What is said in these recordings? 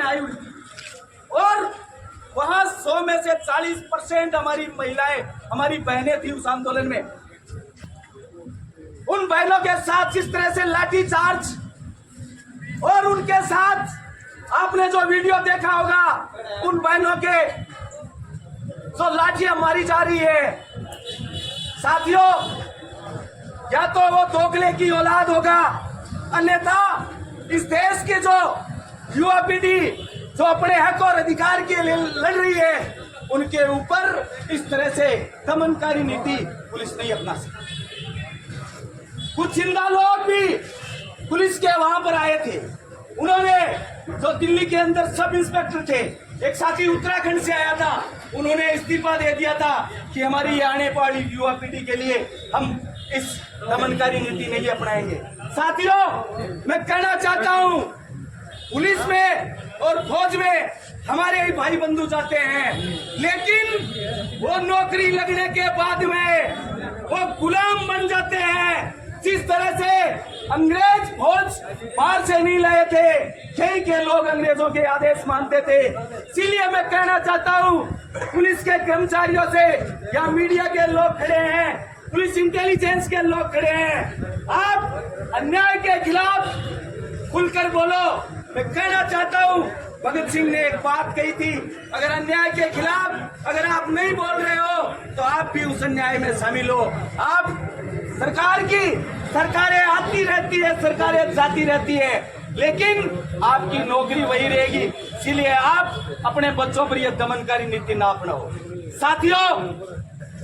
में आई हुई थी और वहां 100 में से 40% हमारी महिलाएं, हमारी बहनें थी उस आंदोलन में। उन बहनों के साथ जिस तरह से लाठी चार्ज और उनके साथ आपने जो वीडियो देखा होगा, उन बहनों के जो लाठियां मारी जा रही है, साथियों या तो वो दोगले की औलाद होगा, अन्यथा इस देश के जो युवा पीढ़ी जो अपने हक और अधिकार के लिए लड़ रही है, उनके ऊपर इस तरह से दमनकारी नीति पुलिस नहीं अपना सकती। कुछ जिंदा लोग भी पुलिस के वहां पर आए थे। उन्होंने जो दिल्ली के अंदर सब इंस्पेक्टर थे, एक साथी उत्तराखंड से आया था, उन्होंने इस्तीफा दे दिया था कि हमारी आने वाली युवा पीढ़ी के लिए हम इस दमनकारी नीति नहीं अपनाएंगे। साथियों, मैं कहना चाहता हूं, पुलिस में और फौज में हमारे ही भाई बंधु जाते हैं, लेकिन वो नौकरी लगने के बाद में वो गुलाम बन जाते हैं। जिस तरह से अंग्रेज फौज बाहर से नहीं लाए थे, यही के लोग अंग्रेजों के आदेश मानते थे। इसीलिए मैं कहना चाहता हूं, पुलिस के कर्मचारियों से या मीडिया के लोग खड़े हैं, पुलिस इंटेलिजेंस के लोग खड़े हैं, आप अन्याय के खिलाफ खुलकर बोलो। मैं कहना चाहता हूं, भगत सिंह ने एक बात कही थी, अगर अन्याय के खिलाफ अगर आप नहीं बोल रहे हो तो आप भी उस अन्याय में शामिल हो। आप सरकारें आती रहती है, सरकारें जाती रहती है, लेकिन आपकी नौकरी वही रहेगी। इसीलिए आप अपने बच्चों पर यह दमनकारी नीति ना अपनाओ। साथियों,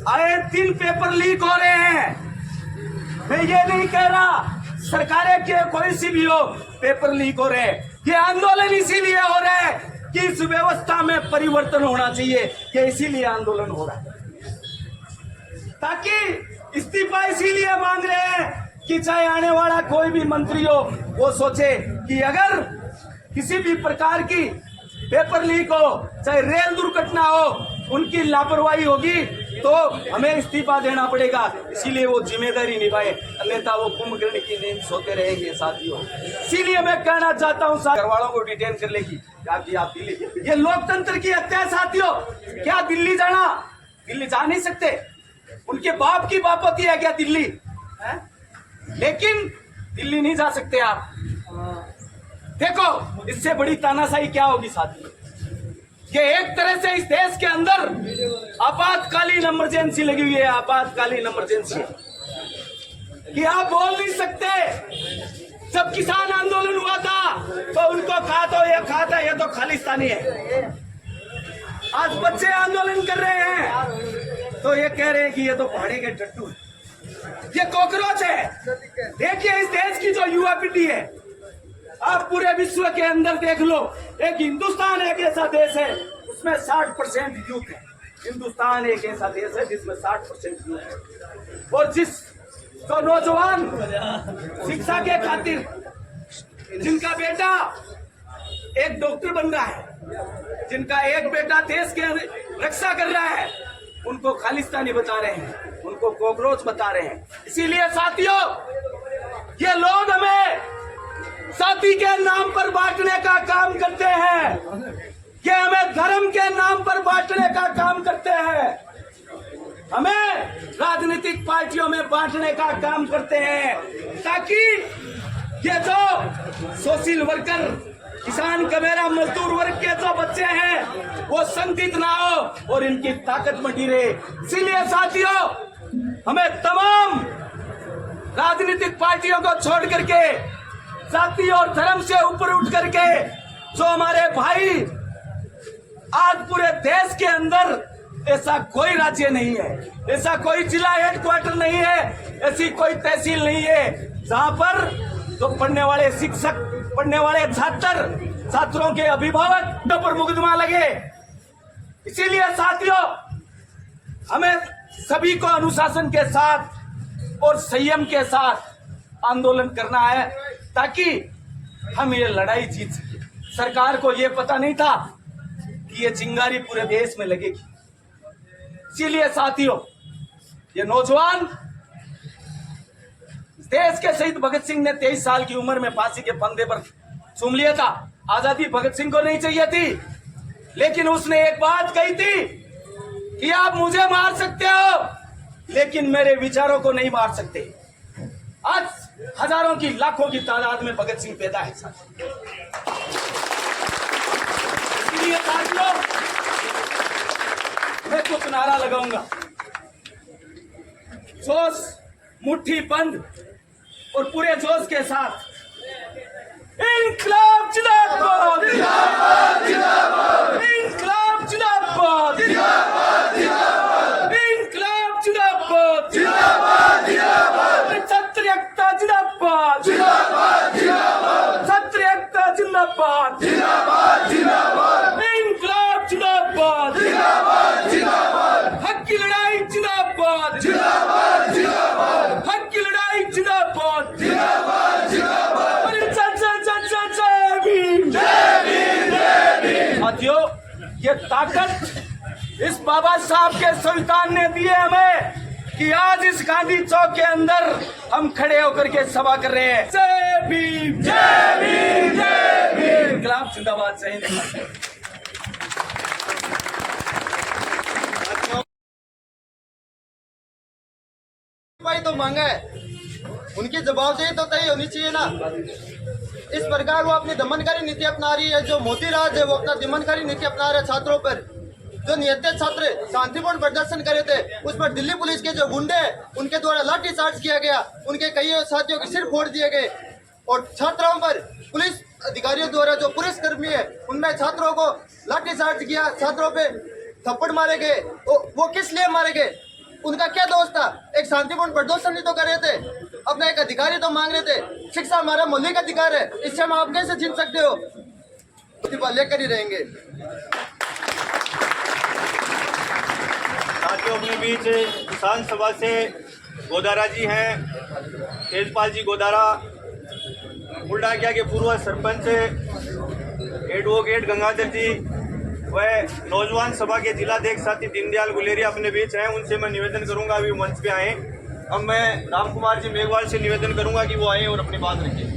आए दिन पेपर लीक हो रहे हैं। मैं ये नहीं कह रहा सरकारें के कोई सी भी हो, पेपर लीक हो रहे हैं। ये आंदोलन इसीलिए हो रहा है कि इस व्यवस्था में परिवर्तन होना चाहिए, कि इसीलिए आंदोलन हो रहा है। ताकि इस्तीफा इसीलिए मांग रहे हैं कि चाहे आने वाला कोई भी मंत्री हो, वो सोचे कि अगर किसी भी प्रकार की पेपर लीक हो, चाहे रेल दुर्घटना हो, उनकी लापरवाही होगी तो हमें इस्तीफा देना पड़ेगा। इसीलिए वो जिम्मेदारी निभाए, अन्यथा वो कुंभकर्ण की नींद सोते रहेंगे। साथियों, इसीलिए मैं कहना चाहता हूँ, घर वालों को डिटेन कर लेगी आप दिल्ली। ये लोकतंत्र की हत्या है। साथियों, क्या दिल्ली जाना? दिल्ली जा नहीं सकते, उनके बाप की बापती है क्या दिल्ली है? लेकिन दिल्ली नहीं जा सकते आप। देखो, इससे बड़ी तानाशाही क्या होगी साथियों, कि एक तरह से इस देश के अंदर आपातकालीन इमरजेंसी लगी हुई है, आपातकालीन इमरजेंसी, कि आप बोल नहीं सकते। जब किसान आंदोलन हुआ था तो उनको कहा था ये तो खालिस्तानी है। आज बच्चे आंदोलन कर रहे हैं तो ये कह रहे हैं कि ये तो पहाड़ी के टट्टू है, ये कॉकरोच है। देखिए, इस देश की जो युवा पीढ़ी है, आप पूरे विश्व के अंदर देख लो, एक हिंदुस्तान एक ऐसा देश है उसमें 60% यूथ है। हिंदुस्तान एक ऐसा देश है जिसमें 60% यूथ है। और जो नौजवान शिक्षा के खातिर, जिनका बेटा एक डॉक्टर बन रहा है, जिनका एक बेटा देश के रक्षा कर रहा है, उनको खालिस्तानी बता रहे हैं, उनको कॉकरोच बता रहे हैं। इसीलिए साथियों, ये लोग हमें जाति के नाम पर बांटने का काम करते हैं, ये हमें धर्म के नाम पर बांटने का काम करते हैं, हमें राजनीतिक पार्टियों में बांटने का काम करते हैं, ताकि ये जो सोशल वर्कर, किसान कमेरा मजदूर वर्ग के जो बच्चे हैं वो संगठित ना हो और इनकी ताकत बढ़ी रहे। इसीलिए साथियों, हमें तमाम राजनीतिक पार्टियों को छोड़ करके, जाति और धर्म से ऊपर उठ करके, जो हमारे भाई आज पूरे देश के अंदर ऐसा कोई राज्य नहीं है, ऐसा कोई जिला हेडक्वार्टर नहीं है, ऐसी कोई तहसील नहीं है जहां पर जो पढ़ने वाले शिक्षक, पढ़ने वाले छात्रों के अभिभावक पर मुकदमा लगे। इसीलिए साथियों, हमें सभी को अनुशासन के साथ और संयम के साथ आंदोलन करना है, ताकि हम ये लड़ाई जीत सके। सरकार को ये पता नहीं था कि ये चिंगारी पूरे देश में लगेगी। इसीलिए साथियों, ये नौजवान, देश के शहीद भगत सिंह ने 23 साल की उम्र में फांसी के फंदे पर चूम लिया था। आजादी भगत सिंह को नहीं चाहिए थी, लेकिन उसने एक बात कही थी कि आप मुझे मार सकते हो लेकिन मेरे विचारों को नहीं मार सकते। आज हजारों की लाखों की तादाद में भगत सिंह पैदा है साथियों। इसलिए साथियों मैं कुछ नारा लगाऊंगा, जोश मुट्ठी बंद और पूरे जोश के साथ, इनकलाब जिंदाबाद, इनकलाब जिंदाबाद, इनकलाब जिंदाबाद, छत्र एकता जिंदाबाद, छत्र एकता जिंदाबाद, इनकलाब जिंदाबाद, हक की लड़ाई जिंदाबाद, हक की लड़ाई जिंदाबाद, साथियों ये ताकत इस बाबा साहब के संविधान ने दी है हमें कि आज इस गांधी चौक के अंदर हम खड़े होकर के सभा कर रहे हैं। जय भीम, जय भीम, जय भीम, इनकलाब जिंदाबाद, जय हिंद। तो मांगा है, उनकी जवाबदेही तो तय होनी चाहिए ना। इस प्रकार वो अपनी दमनकारी नीति अपना रही है। जो मोदी राज है वो अपना दमनकारी नीति अपना रहा है छात्रों पर। जो निहत्थे छात्र शांतिपूर्ण प्रदर्शन करे थे उस पर दिल्ली पुलिस के जो गुंडे उनके द्वारा लाठीचार्ज किया गया, उनके कई साथियों के सिर फोड़ दिए गए और छात्राओं पर पुलिस अधिकारियों द्वारा जो पुलिसकर्मी है उनमें छात्रों को लाठीचार्ज किया, छात्रों पे थप्पड़ मारे गए। वो किस लिए मारे गए? उनका क्या दोष था? एक शांतिपूर्ण प्रदर्शन ही तो कर रहे थे, अपना एक अधिकारी तो मांग रहे थे। शिक्षा हमारा मौलिक अधिकार है, इससे हम आप कैसे छीन सकते हो? लेकर ही रहेंगे। साथियों अपने बीच किसान सभा से गोदारा जी हैं, तेजपाल जी गोदारा, बुल्डाकिया के पूर्व सरपंच एडवोकेट गंगाधर जी व नौजवान सभा के जिलाध्यक्ष साथी दीनदयाल गुलेरिया अपने बीच हैं। उनसे मैं निवेदन करूंगा अभी मंच पे आए। अब मैं राम कुमार जी मेघवाल से निवेदन करूंगा कि वो आए और अपनी बात रखें।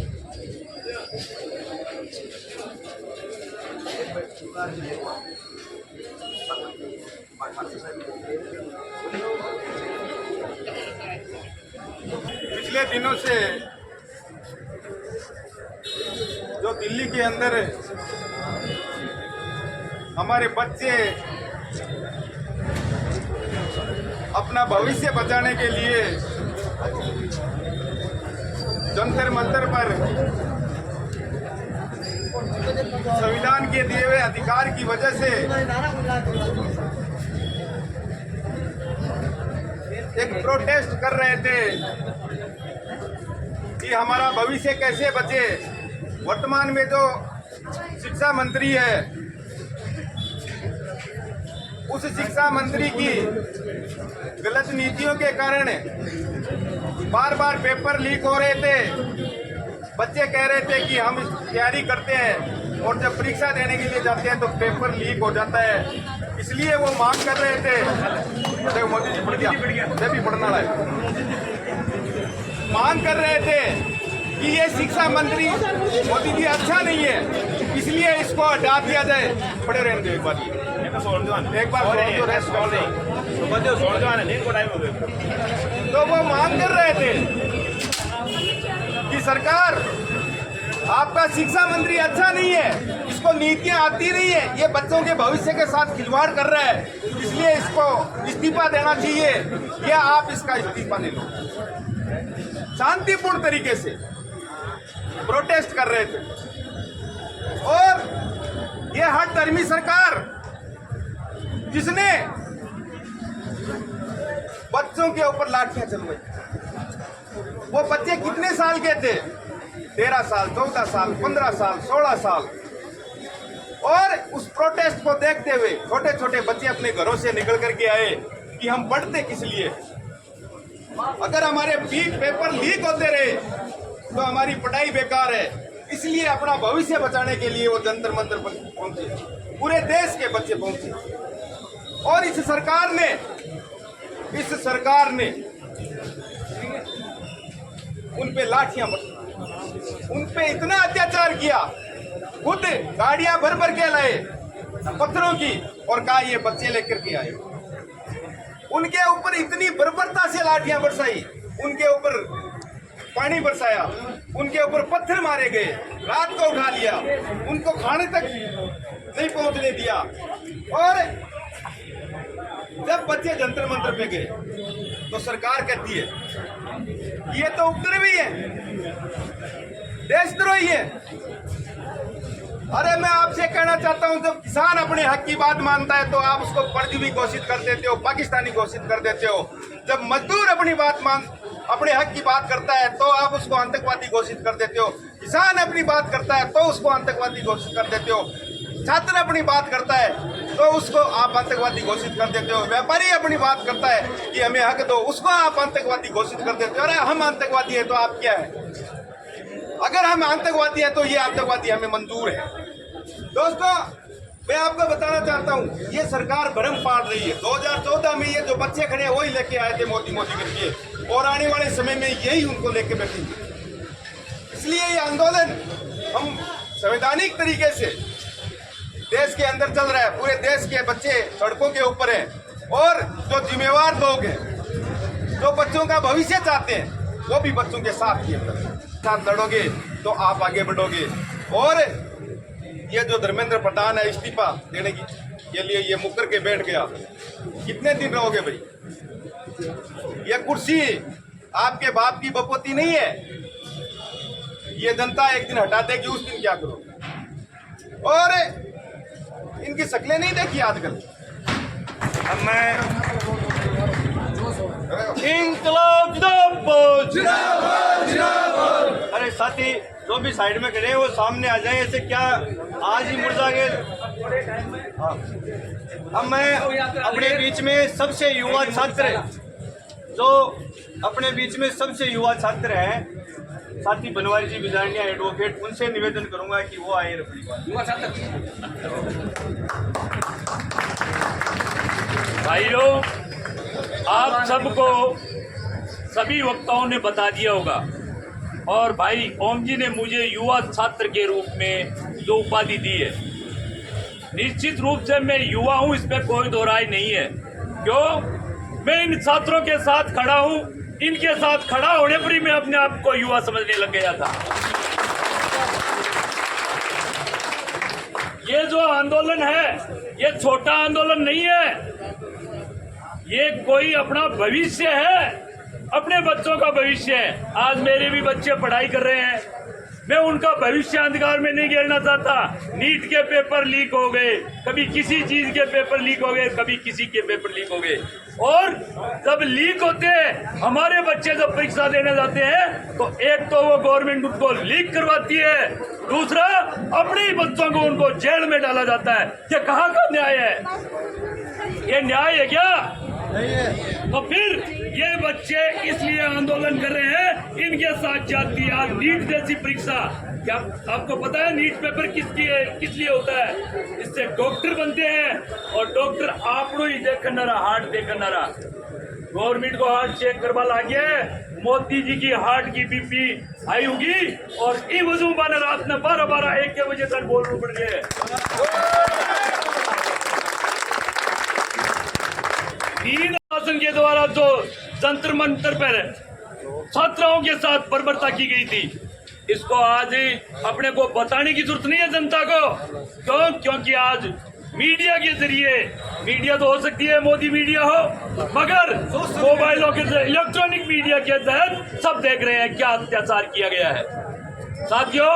पिछले दिनों से जो दिल्ली के अंदर हमारे बच्चे अपना भविष्य बचाने के लिए जंतर मंतर पर संविधान के दिए हुए अधिकार की वजह से एक प्रोटेस्ट कर रहे थे कि हमारा भविष्य कैसे बचे। वर्तमान में जो शिक्षा मंत्री है उस शिक्षा मंत्री की गलत नीतियों के कारण बार बार पेपर लीक हो रहे थे। बच्चे कह रहे थे कि हम तैयारी करते हैं और जब परीक्षा देने के लिए जाते हैं तो पेपर लीक हो जाता है। इसलिए वो मांग कर रहे थे, मोदी जी पढ़ गया, जब भी पढ़ना है, मांग कर रहे थे कि ये शिक्षा मंत्री मोदी जी अच्छा नहीं है, इसलिए इसको हटा दिया जाए। पढ़े रहने दो एक बार तो वो मांग कर रहे थे कि सरकार आपका शिक्षा मंत्री अच्छा नहीं है, इसको नीतियां आती नहीं है, ये बच्चों के भविष्य के साथ खिलवाड़ कर रहा है, इसलिए इसको इस्तीफा देना चाहिए या आप इसका इस्तीफा दे दो। शांतिपूर्ण तरीके से प्रोटेस्ट कर रहे थे और ये हर धर्मी सरकार जिसने बच्चों के ऊपर लाठियां चलवाई, वो बच्चे कितने साल के थे? 13 साल, 14 साल, 15 साल, 16 साल। और उस प्रोटेस्ट को देखते हुए छोटे छोटे बच्चे अपने घरों से निकल करके आए कि हम पढ़ते किस लिए। अगर हमारे पेपर लीक होते रहे तो हमारी पढ़ाई बेकार है, इसलिए अपना भविष्य बचाने के लिए वो जंतर मंतर पर पहुंचे, पूरे देश के बच्चे पहुंचे। और इस सरकार ने उन पे लाठियां बरसाई, उन पे इतना अत्याचार किया खुद गाड़ियां भर भर के लाए पत्थरों की और कहा ये बच्चे लेकर के आए। उनके ऊपर इतनी बर्बरता से लाठियां बरसाई, उनके ऊपर पानी बरसाया, उनके ऊपर पत्थर मारे गए, रात को उठा लिया, उनको खाने तक नहीं पहुंचने दिया। और जब बच्चे जंतर मंतर पे गए तो सरकार कहती है ये तो उपद्रवी है, देशद्रोही है। अरे मैं आपसे कहना चाहता हूं, जब किसान अपने हक की बात मानता है तो आप उसको परजीवी घोषित कर देते हो, पाकिस्तानी घोषित कर देते हो। जब मजदूर अपने हक की बात करता है तो आप उसको आतंकवादी घोषित कर देते हो। किसान अपनी बात करता है तो उसको आतंकवादी घोषित कर देते हो। छात्र अपनी बात करता है तो उसको आप आतंकवादी घोषित कर देते हो। व्यापारी अपनी बात करता है कि हमें हक दो, उसको आप आतंकवादी घोषित कर देते हो। अरे हम आतंकवादी है तो आप क्या है? अगर हम आतंकवादी हैं तो ये आतंकवादी हमें मंजूर है। दोस्तों, मैं आपको बताना चाहता हूँ, ये सरकार भ्रम पाल रही है। 2014 में ये जो बच्चे खड़े हैं वही लेके आए थे मोदी करके, और आने वाले समय में यही उनको लेके बैठेंगे। इसलिए ये आंदोलन हम संवैधानिक तरीके से देश के अंदर चल रहा है। पूरे देश के बच्चे सड़कों के ऊपर हैं, और जो जिम्मेवार लोग हैं, जो बच्चों का भविष्य चाहते हैं, वो भी बच्चों के साथ लड़ोगे तो आप आगे बढ़ोगे। और ये जो धर्मेंद्र प्रधान है इस्तीफा देने के लिए ये मुकर के बैठ गया, कितने दिन रहोगे भाई? ये कुर्सी आपके बाप की बपोती नहीं है, ये जनता एक दिन हटा देगी, उस दिन क्या करोगे? और इनकी शक्लें नहीं देखी आजकल। अब मैं इंकलाब जिंदाबाद। अरे साथी जो भी साइड में खड़े हैं वो सामने आ जाए, ऐसे क्या आज ही मुड़ जाएंगे। अब मैं अपने बीच में सबसे युवा छात्र, जो अपने बीच में सबसे युवा छात्र हैं, साथी बनवारी जी बिजारनिया एडवोकेट, उनसे निवेदन करूंगा कि वो आए अपनी बात। युवा छात्र भाइयों, आप सबको सभी वक्ताओं ने बता दिया होगा, और भाई ओम जी ने मुझे युवा छात्र के रूप में जो उपाधि दी है, निश्चित रूप से मैं युवा हूं, इस पे कोई दो राय नहीं है। क्यों? मैं इन छात्रों के साथ खड़ा हूं, इनके साथ खड़ा होने पर ही मैं अपने आप को युवा समझने लग गया था। ये जो आंदोलन है ये छोटा आंदोलन नहीं है, ये कोई अपना भविष्य है, अपने बच्चों का भविष्य है। आज मेरे भी बच्चे पढ़ाई कर रहे हैं, मैं उनका भविष्य अंधकार में नहीं गिरना चाहता। नीट के पेपर लीक हो गए, कभी किसी चीज के पेपर लीक हो गए, कभी किसी के पेपर लीक हो गए, और जब लीक होते हैं, हमारे बच्चे जब परीक्षा देने जाते हैं तो एक तो वो गवर्नमेंट उनको लीक करवाती है, दूसरा अपने ही बच्चों को उनको जेल में डाला जाता है। ये कहाँ का न्याय है? ये न्याय है क्या? तो फिर ये बच्चे इसलिए आंदोलन कर रहे हैं, इनके साथ जाती है। आज नीट जैसी परीक्षा, क्या आपको पता है नीट पेपर किस लिए होता है? इससे डॉक्टर बनते हैं, और डॉक्टर आपको ही देखना हार्ट देखना। गवर्नमेंट को हार्ट चेक करवा लागे, मोदी जी की हार्ट की बीपी हाई होगी, और ई वजू बने रात में 12-12 1 के बजे तक बोलना पड़ गए। तीन शासन के द्वारा जो जंतर मंतर पर छात्राओं के साथ बर्बरता की गई थी, इसको आज अपने को बताने की जरूरत नहीं है जनता को। क्यों? क्योंकि आज मीडिया के जरिए, मीडिया तो हो सकती है मोदी मीडिया हो, मगर मोबाइलों के इलेक्ट्रॉनिक मीडिया के तहत सब देख रहे हैं क्या अत्याचार किया गया है। साथियों,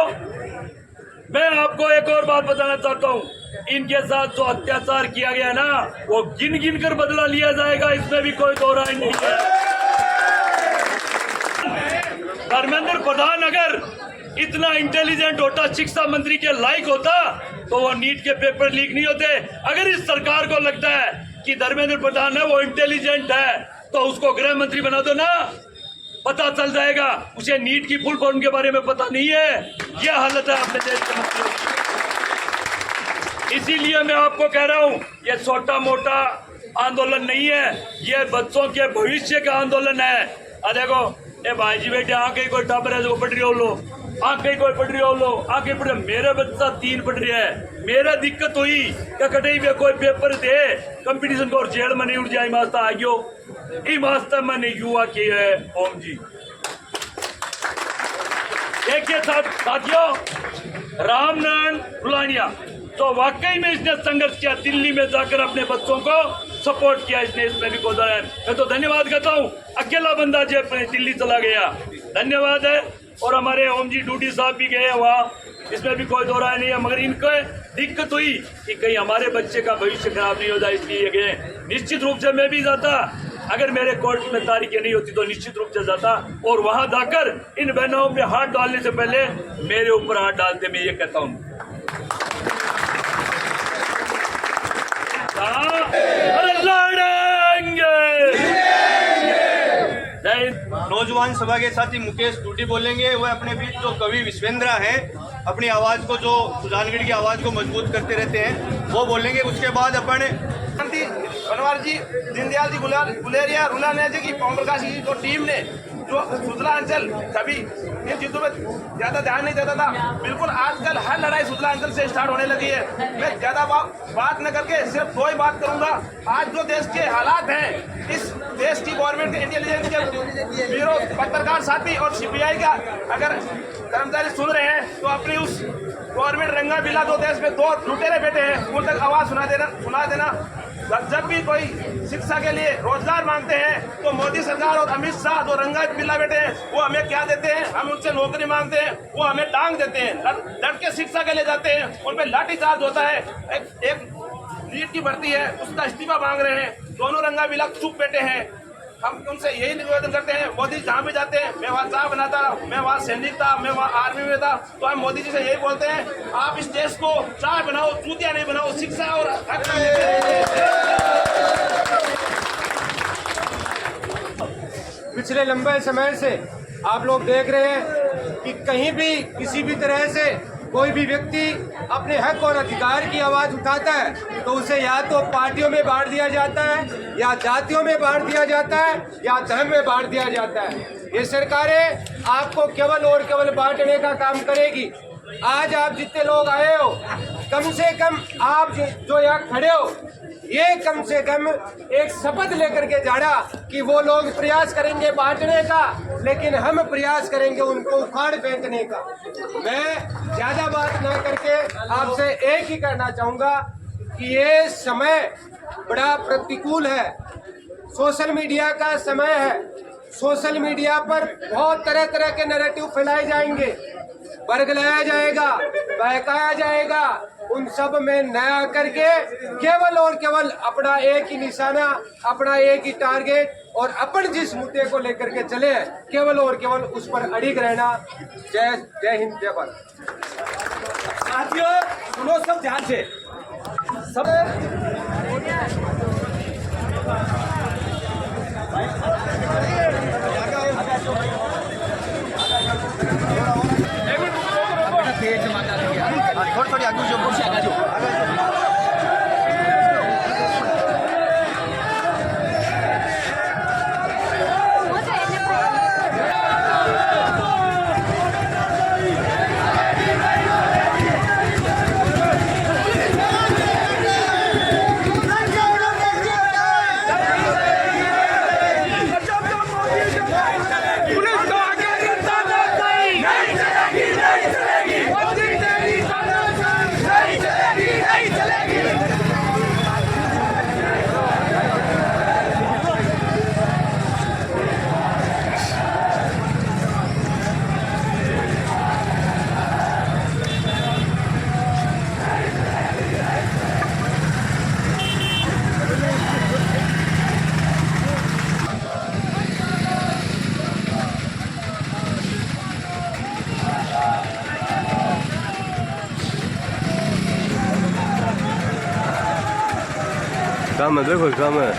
मैं आपको एक और बात बताना चाहता हूँ, इनके साथ जो अत्याचार किया गया ना, वो गिन गिन कर बदला लिया जाएगा, इसमें भी कोई दो राय नहीं है। धर्मेंद्र प्रधान अगर इतना इंटेलिजेंट होता, शिक्षा मंत्री के लायक होता, तो वो नीट के पेपर लीक नहीं होते। अगर इस सरकार को लगता है कि धर्मेंद्र प्रधान है वो इंटेलिजेंट है, तो उसको गृह मंत्री बना दो ना, पता चल जाएगा। उसे नीट की फुल फॉर्म के बारे में पता नहीं है। यह हालत है अपने देश के मंत्रियों की। इसीलिए मैं आपको कह रहा हूं, ये छोटा मोटा आंदोलन नहीं है, ये बच्चों के भविष्य का आंदोलन है। देखो, ए भाई जी बेटे आके कोई टाबर है जो पढ़ रहे हो लो, आगे कोई पढ़ रही हो लो आगे पढ़ मेरे बच्चा 3 पढ़ रही है मेरा दिक्कत हुई क्या कटई में कोई पेपर दे कंपटीशन को और जेल में नहीं उठ जाए मास्ता आइयो ई मास्ता मैंने युवा किया है ओम जी एक के साथ साथियों रामनारायण रुलानिया तो वाकई में इसने संघर्ष किया दिल्ली में जाकर अपने बच्चों को सपोर्ट किया इसने इसमें भी कोई मैं तो धन्यवाद करता हूँ अकेला बंदा जो अपने दिल्ली चला गया धन्यवाद है और हमारे ओम जी ड्यूटी साहब भी गए वहाँ इसमें भी कोई दो राय नहीं है मगर इनको दिक्कत हुई कि कहीं हमारे बच्चे का भविष्य खराब नहीं हो जाए इसलिए गए निश्चित रूप से मैं भी जाता अगर मेरे कोर्ट में तारीखें नहीं होती तो निश्चित रूप से जाता और वहां जाकर इन बहनों पे हाथ डालने से पहले मेरे ऊपर हाथ डालते मैं ये कहता हूँ नौजवान सभा के साथी मुकेश टूटी बोलेंगे वह अपने बीच जो कवि विश्वेंद्र हैं अपनी आवाज को जो सुजानगढ़ की आवाज को मजबूत करते रहते हैं वो बोलेंगे उसके बाद अपन बनवार जी दीनदयाल जी गुलेरिया रुलानिया जी की ओम प्रकाश जी जो टीम ने जो सुजला अंचल कभी इन चीजों में ज्यादा ध्यान नहीं देता था बिल्कुल आजकल हर लड़ाई सुजला अंचल से स्टार्ट होने लगी है मैं ज्यादा बात न करके सिर्फ 2 ही बात करूंगा आज जो देश के हालात हैं इस देश की गवर्नमेंट के इंटेलिजेंस के ब्यूरो पत्रकार साथी और सीबीआई का अगर कर्मचारी सुन रहे हैं तो अपनी उस गवर्नमेंट रंगा बिला जो देश में 2 लुटेरे बैठे हैं उन तक आवाज सुना देना जब भी कोई शिक्षा के लिए रोजगार मांगते हैं तो मोदी सरकार और अमित शाह जो रंगा बिल्ला बैठे हैं वो हमें क्या देते हैं हम उनसे नौकरी मांगते हैं वो हमें टांग देते हैं डट के शिक्षा के लिए जाते हैं उन पे लाठी चार्ज होता है एक नीट की भर्ती है उसका इस्तीफा मांग रहे हैं दोनों रंगा बिल्ला चुप बैठे हैं हम उनसे यही निवेदन करते हैं मोदी जहाँ भी जाते हैं मैं वहाँ चाय बनाता मैं वहाँ सैनिक था मैं वहाँ आर्मी में था तो हम मोदी जी से यही बोलते हैं आप इस देश को चाय बनाओ चूतिया नहीं बनाओ शिक्षा और पिछले लंबे समय से आप लोग देख रहे हैं कि कहीं भी किसी भी तरह से कोई भी व्यक्ति अपने हक और अधिकार की आवाज उठाता है तो उसे या तो पार्टियों में बांट दिया जाता है या जातियों में बांट दिया जाता है या धर्म में बांट दिया जाता है। ये सरकारें आपको केवल और केवल बांटने का काम करेगी। आज आप जितने लोग आए हो कम से कम आप जो यहाँ खड़े हो ये कम से कम एक शपथ लेकर के जाना कि वो लोग प्रयास करेंगे बांटने का लेकिन हम प्रयास करेंगे उनको उखाड़ फेंकने का। मैं ज्यादा बात ना करके आपसे एक ही कहना चाहूंगा कि ये समय बड़ा प्रतिकूल है सोशल मीडिया का समय है। सोशल मीडिया पर बहुत तरह तरह के नैरेटिव फैलाए जाएंगे बरगलाया जाएगा बहकाया जाएगा उन सब में नया करके केवल और केवल अपना एक ही निशाना अपना एक ही टारगेट और अपन जिस मुद्दे को लेकर के चले केवल और केवल उस पर अड़िग रहना। जय हिंद जय भारत। साथियों सुनो सब ध्यान से सब थोड़ी आगे जो काम है देखो काम है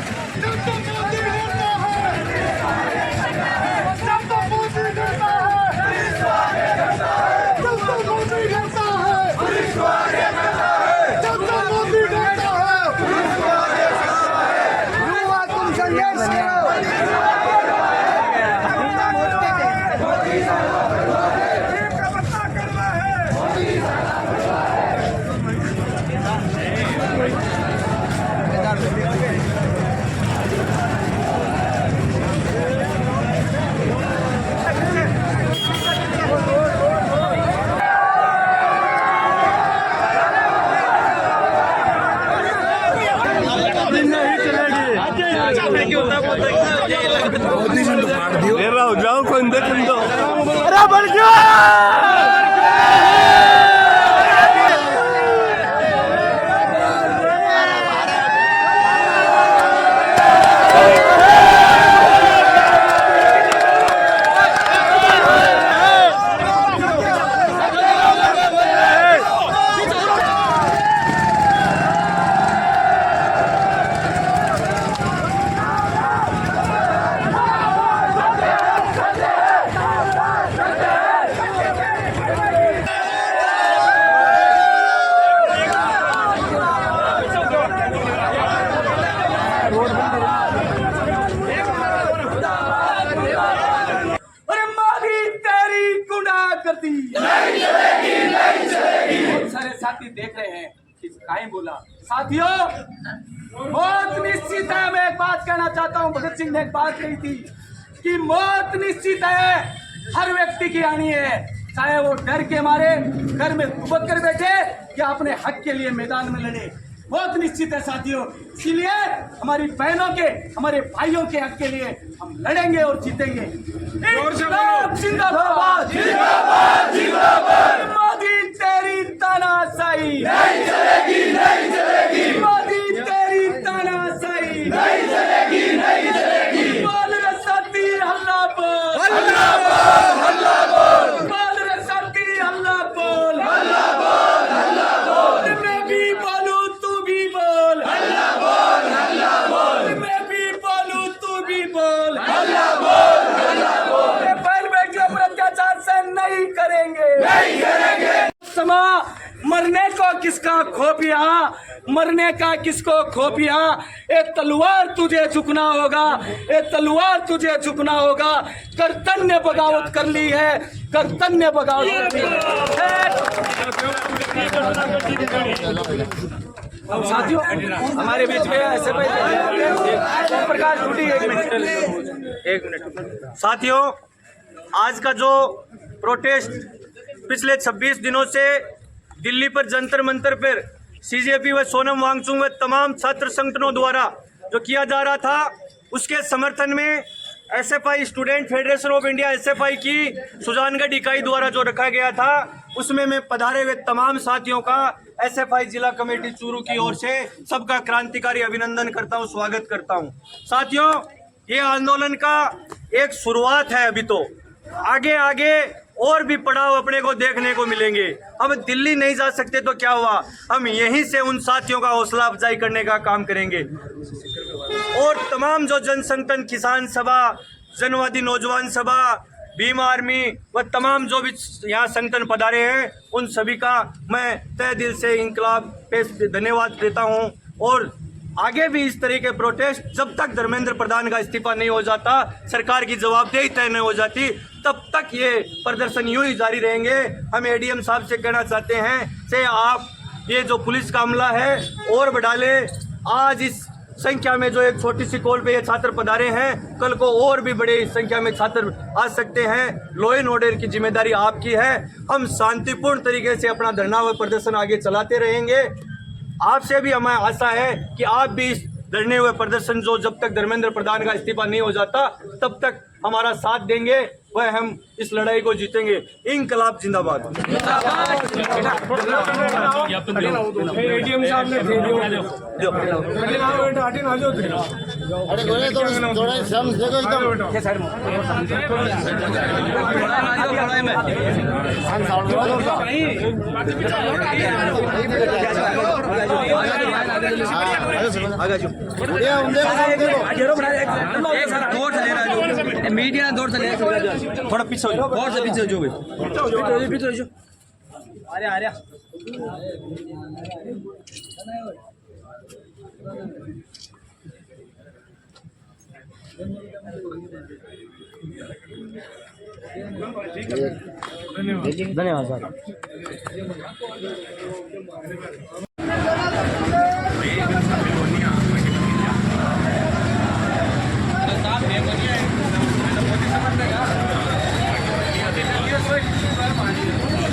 ये रहा जाओ कोई देख दो अरे मारी तेरी गुंडा करती बहुत सारे साथी देख रहे हैं कि काहे बोला। साथियों, मौत निश्चित है। मैं एक बात कहना चाहता हूं, भगत सिंह ने एक बात कही थी कि मौत निश्चित है, हर व्यक्ति की आनी है, चाहे वो डर के मारे घर में दुबक कर बैठे या अपने हक के लिए मैदान में लड़े। बहुत निश्चित है साथियों, इसलिए हमारी बहनों के, हमारे भाइयों के हक के लिए हम लड़ेंगे और जीतेंगे। इंकलाब जिंदाबाद, जिंदाबाद, जिंदाबाद। मोदी तेरी तानाशाही नहीं चलेगी, नहीं चलेगी। मोदी तेरी तानाशाही नहीं चलेगी, नहीं चलेगी। बोल रे साथी हल्ला बोल, हल्ला बोल, हल्ला बोल। बोल रे साथी हल्ला बोल, हल्ला बोल, हल्ला बोल। मैं भी बोलूं तू भी बोल, हल्ला बोल, हल्ला बोल। मैं भी बोलूं तू भी बोल, हल्ला बोल, हल्ला बोल। बैल बेटियों पर अत्याचार से नहीं करेंगे, नहीं करेंगे। समा मरने को किसका खोपिया, मरने का किसको खोपिया। एक तलवार तुझे झुकना होगा, एक तलवार तुझे झुकना होगा। कर्तन्य बगावत कर ली है, कर्तन्य बगावत कर ली है। साथियों, हमारे बीच में ऐसे प्रकाश टूटी। एक मिनट साथियों, आज का जो प्रोटेस्ट पिछले 26 दिनों से दिल्ली पर जंतर मंतर पर सीजेपी व सोनम वांगचुक व तमाम छात्र संगठनों द्वारा जो किया जा रहा था, उसके समर्थन में SFI student federation of India SFI की सुजानगढ़ इकाई द्वारा जो रखा गया था, उसमें मैं पधारे हुए तमाम साथियों का एसएफआई जिला कमेटी चूरू की ओर से सबका क्रांतिकारी अभिनंदन करता हूं, स्वागत करता हूं। साथियों, ये आंदोलन का एक शुरुआत है, अभी तो आगे आगे और भी पड़ाव अपने को देखने को मिलेंगे। हम दिल्ली नहीं जा सकते तो क्या हुआ, हम यहीं से उन साथियों का हौसला अफजाई करने का काम करेंगे। और तमाम जो जनसंगठन, किसान सभा, जनवादी नौजवान सभा, भीम आर्मी व तमाम जो भी यहाँ संगठन पधारे हैं, उन सभी का मैं तहे दिल से इंकलाब पे धन्यवाद देता हूँ। और आगे भी इस तरह के प्रोटेस्ट, जब तक धर्मेंद्र प्रधान का इस्तीफा नहीं हो जाता, सरकार की जवाबदेही तय नहीं हो जाती, तब तक ये प्रदर्शन यूं ही जारी रहेंगे। हम एडीएम साहब से कहना चाहते हैं से आप ये जो पुलिस का हमला है और बढ़ा ले। आज इस संख्या में जो एक छोटी सी कॉल पे ये छात्र पधारे हैं, कल को और भी बड़ी संख्या में छात्र आ सकते हैं। लॉ एंड ऑर्डर की जिम्मेदारी आपकी है। हम शांतिपूर्ण तरीके से अपना धरना व प्रदर्शन आगे चलाते रहेंगे। आपसे भी हमें आशा है कि आप भी इस धरने हुए प्रदर्शन जो जब तक धर्मेंद्र प्रधान का इस्तीफा नहीं हो जाता तब तक हमारा साथ देंगे, वह हम इस लड़ाई को जीतेंगे। इंकलाब जिंदाबाद। मीडिया दौड़ से थोड़ा पीछे हो, और से पीछे जो पीछे जो आ रहा धन्यवाद सर। साहब